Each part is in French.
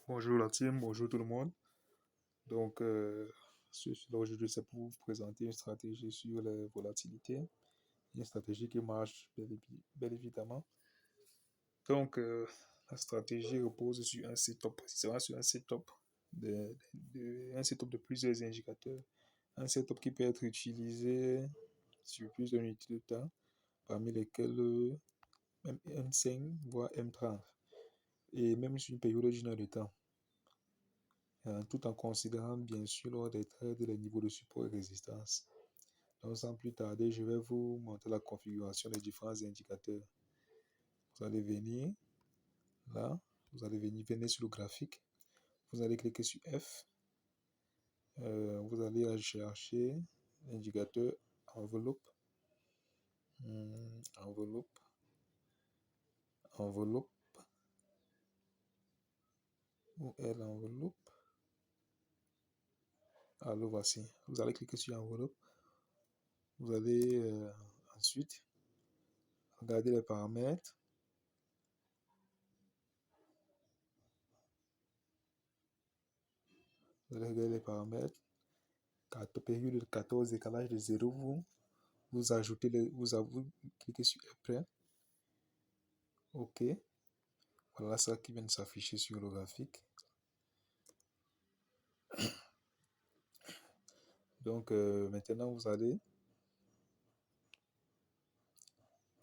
Bonjour la team, bonjour tout le monde. Donc, ce soir aujourd'hui, c'est pour vous présenter une stratégie sur la volatilité. Une stratégie qui marche bien évidemment. Donc, la stratégie repose sur un setup, précisément sur un setup un setup de plusieurs indicateurs. Un setup qui peut être utilisé sur plusieurs unités de temps, parmi lesquelles même M5, voire M30, et même sur une période d'une heure de temps. Tout en considérant bien sûr lors des trades les niveaux de support et résistance. Donc sans plus tarder, je vais vous montrer la configuration des différents indicateurs. Vous allez venir là, vous allez venir sur le graphique, vous allez cliquer sur F, vous allez chercher l'indicateur enveloppe, enveloppe, enveloppe, où est l'enveloppe? Alors voici, vous allez cliquer sur enveloppe, vous allez ensuite regarder les paramètres. Vous allez regarder les paramètres. Période de 14, décalage de 0, vous ajoutez vous cliquez sur après. OK. Voilà ça qui vient de s'afficher sur le graphique. Donc maintenant vous allez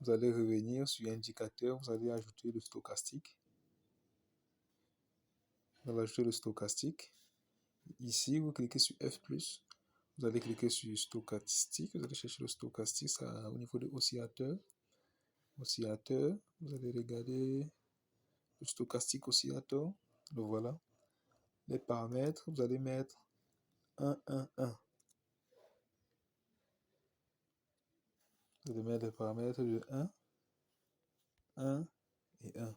revenir sur indicateur, vous allez ajouter le stochastique. Vous allez ajouter le stochastique. Ici, vous cliquez sur F+, vous allez cliquer sur stochastique, vous allez chercher le stochastique, ça au niveau de oscillateur. Oscillateur, vous allez regarder le stochastique oscillateur, le voilà. Les paramètres, vous allez mettre 1, 1, 1. Vous allez mettre les paramètres de 1, 1 et 1.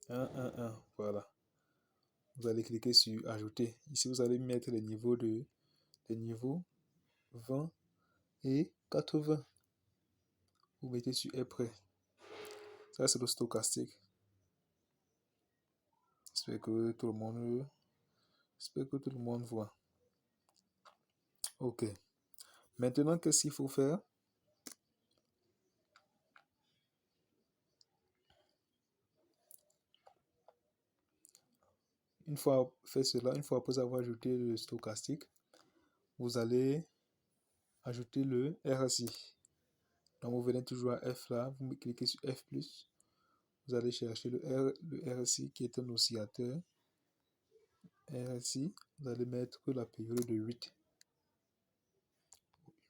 1, 1, 1, voilà. Vous allez cliquer sur ajouter. Ici, vous allez mettre les niveaux 20 et 80. Vous mettez sur après. Ça, c'est le stochastique. J'espère que tout le monde voit. OK. Maintenant, qu'est-ce qu'il faut faire? Une fois fait cela, une fois après avoir ajouté le stochastique, vous allez ajouter le RSI. Donc, vous venez toujours à F là, vous cliquez sur F+, vous allez chercher le RSI qui est un oscillateur. RSI, vous allez mettre la période de 8.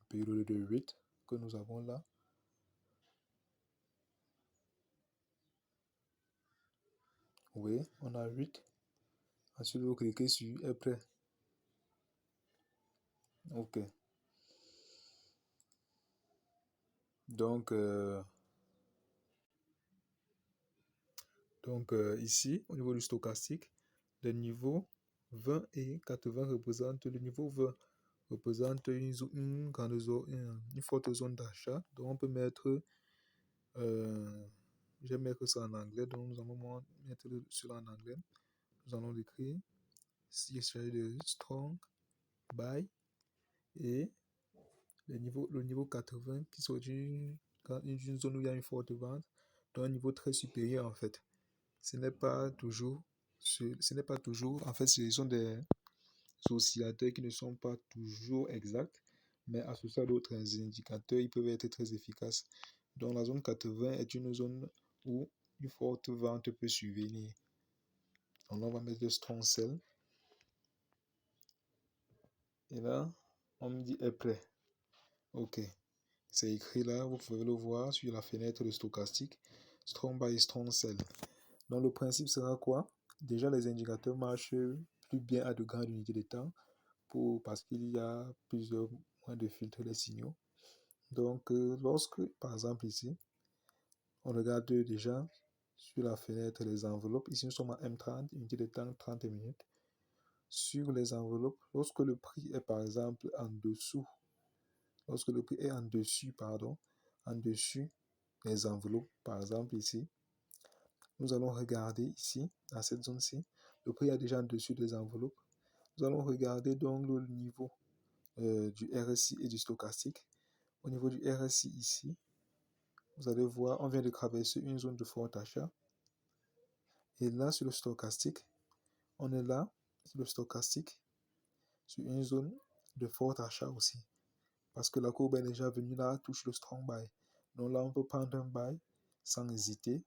Période de 8 que nous avons là. Oui, on a 8. Ensuite, vous cliquez sur après. OK. Donc ici, au niveau du stochastique, les niveaux 20 et 80 représentent le niveau 20 représente une forte zone d'achat. Donc on peut mettre, je vais mettre ça en anglais, donc nous allons mettre cela en anglais. Nous allons l'écrire. Ici, il s'agit de strong buy et le niveau 80 qui sont d'une zone où il y a une forte vente, donc un niveau très supérieur en fait. Ce n'est pas toujours, en fait, ce sont des oscillateurs qui ne sont pas toujours exacts, mais à ce stade, d'autres indicateurs, ils peuvent être très efficaces. Donc la zone 80 est une zone où une forte vente peut survenir. Donc on va mettre le strong sell. Et là, on me dit est prêt. OK. C'est écrit là, vous pouvez le voir sur la fenêtre de stochastique. Strong buy, strong sell. Donc le principe sera quoi? Déjà, les indicateurs marchent plus bien à de grandes unités de temps parce qu'il y a plusieurs moyens de filtrer les signaux. Donc, lorsque, par exemple ici, on regarde déjà sur la fenêtre les enveloppes, ici nous sommes à M30, unité de temps 30 minutes. Sur les enveloppes, lorsque le prix est par exemple en dessus, en dessus les enveloppes, par exemple ici, nous allons regarder ici, dans cette zone-ci, le prix est déjà en dessus des enveloppes. Nous allons regarder donc le niveau du RSI et du stochastique. Au niveau du RSI ici, vous allez voir, on vient de traverser une zone de fort achat. Et là, sur le stochastique, on est là, sur le stochastique, sur une zone de fort achat aussi. Parce que la courbe est déjà venue là, touche le strong buy. Donc là, on peut prendre un buy sans hésiter.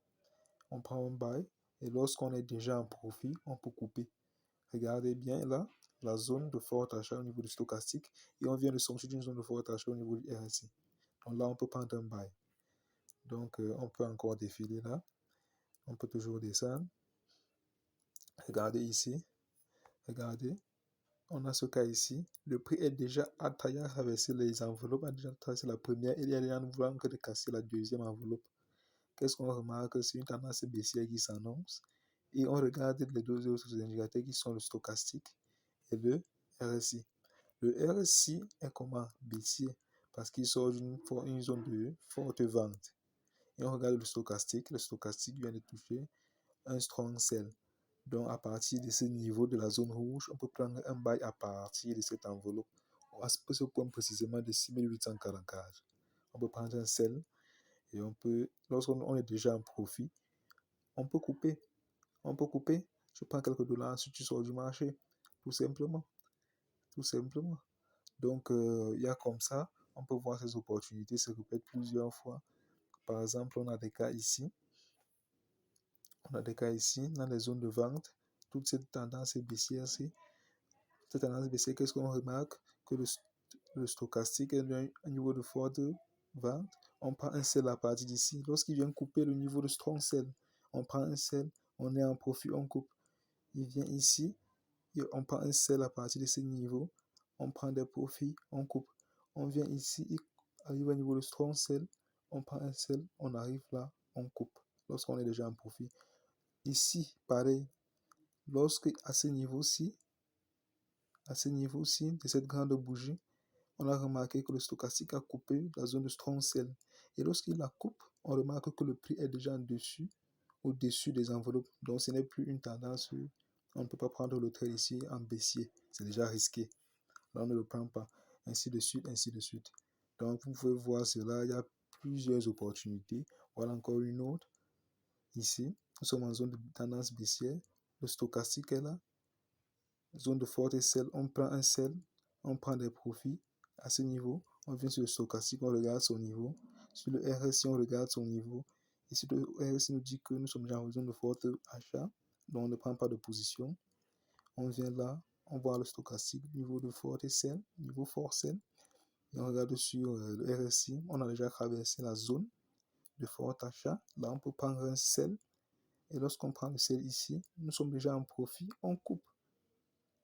On prend un buy et lorsqu'on est déjà en profit, on peut couper. Regardez bien là, la zone de fort achat au niveau du stochastique et on vient de sortir d'une zone de fort achat au niveau du RSI. Donc là, on peut prendre un buy. Donc, on peut encore défiler là. On peut toujours descendre. Regardez ici. Regardez. On a ce cas ici. Le prix est déjà à traverser les enveloppes, a déjà traversé la première et il y a déjà vouloir que de casser la deuxième enveloppe. Qu'est-ce qu'on remarque? C'est une tendance baissière qui s'annonce. Et on regarde les deux autres indicateurs qui sont le stochastique et le RSI. Le RSI est comment? Baissier, parce qu'il sort d'une zone de forte vente. Et on regarde le stochastique vient de toucher un strong sell. Donc à partir de ce niveau de la zone rouge, on peut prendre un buy à partir de cette enveloppe. À ce point précisément de 6844. On peut prendre un sell et on peut, lorsqu'on est déjà en profit, on peut couper. On peut couper. Je prends quelques dollars, ensuite tu sors du marché. Tout simplement. Tout simplement. Donc, il y a comme ça, on peut voir ces opportunités se répètent plusieurs fois. Par exemple, on a des cas ici. On a des cas ici, dans les zones de vente. Toute cette tendance baissière, cette tendance baissière, qu'est-ce qu'on remarque? Que le stochastique est un niveau de forte vente. On prend un sell à partir d'ici. Lorsqu'il vient couper le niveau de strong sell, on prend un sell, on est en profit, on coupe. Il vient ici, et on prend un sell à partir de ce niveau, on prend des profits, on coupe. On vient ici, il arrive au niveau de strong sell, on prend un sell, on arrive là, on coupe. Lorsqu'on est déjà en profit. Ici, pareil. Lorsque à ce niveau-ci, de cette grande bougie, on a remarqué que le stochastique a coupé la zone de strong sell. Et lorsqu'il la coupe, on remarque que le prix est déjà en dessus, au-dessus des enveloppes. Donc ce n'est plus une tendance. On ne peut pas prendre le trade ici en baissier. C'est déjà risqué. Là, on ne le prend pas. Ainsi de suite, ainsi de suite. Donc vous pouvez voir cela. Il y a plusieurs opportunités. Voilà encore une autre. Ici, nous sommes en zone de tendance baissière. Le stochastique est là. Zone de forte sell. On prend un sell. On prend des profits à ce niveau. On vient sur le stochastique, on regarde son niveau. Sur le RSI, on regarde son niveau. Ici, le RSI nous dit que nous sommes déjà en zone de forte achat. Donc, on ne prend pas de position. On vient là, on voit le stochastique, niveau de forte sell, niveau fort sell. Et on regarde sur le RSI, on a déjà traversé la zone de fort achat. Là, on peut prendre un sell. Et lorsqu'on prend le sell ici, nous sommes déjà en profit, on coupe.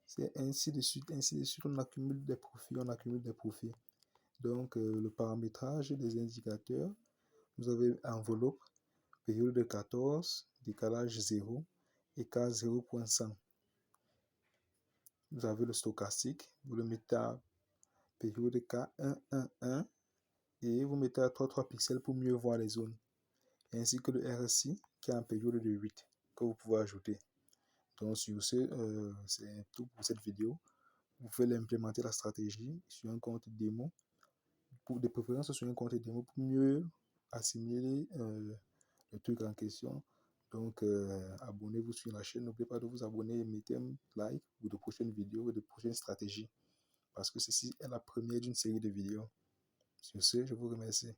C'est ainsi de suite, on accumule des profits, on accumule des profits. Donc, le paramétrage des indicateurs, vous avez enveloppe, période de 14, décalage 0, écart 0.100. Vous avez le stochastique, vous le mettez à période K111 et vous mettez à 3 pixels pour mieux voir les zones. Ainsi que le RSI qui est en période de 8 que vous pouvez ajouter. Donc, sur ce, c'est tout pour cette vidéo. Vous pouvez l'implémenter la stratégie sur un compte démo, pour de préférence sur un compte démo pour mieux assimiler le truc en question. Donc, abonnez-vous sur la chaîne. N'oubliez pas de vous abonner et mettez un like pour de prochaines vidéos et de prochaines stratégies. Parce que ceci est la première d'une série de vidéos. Sur ce, je vous remercie.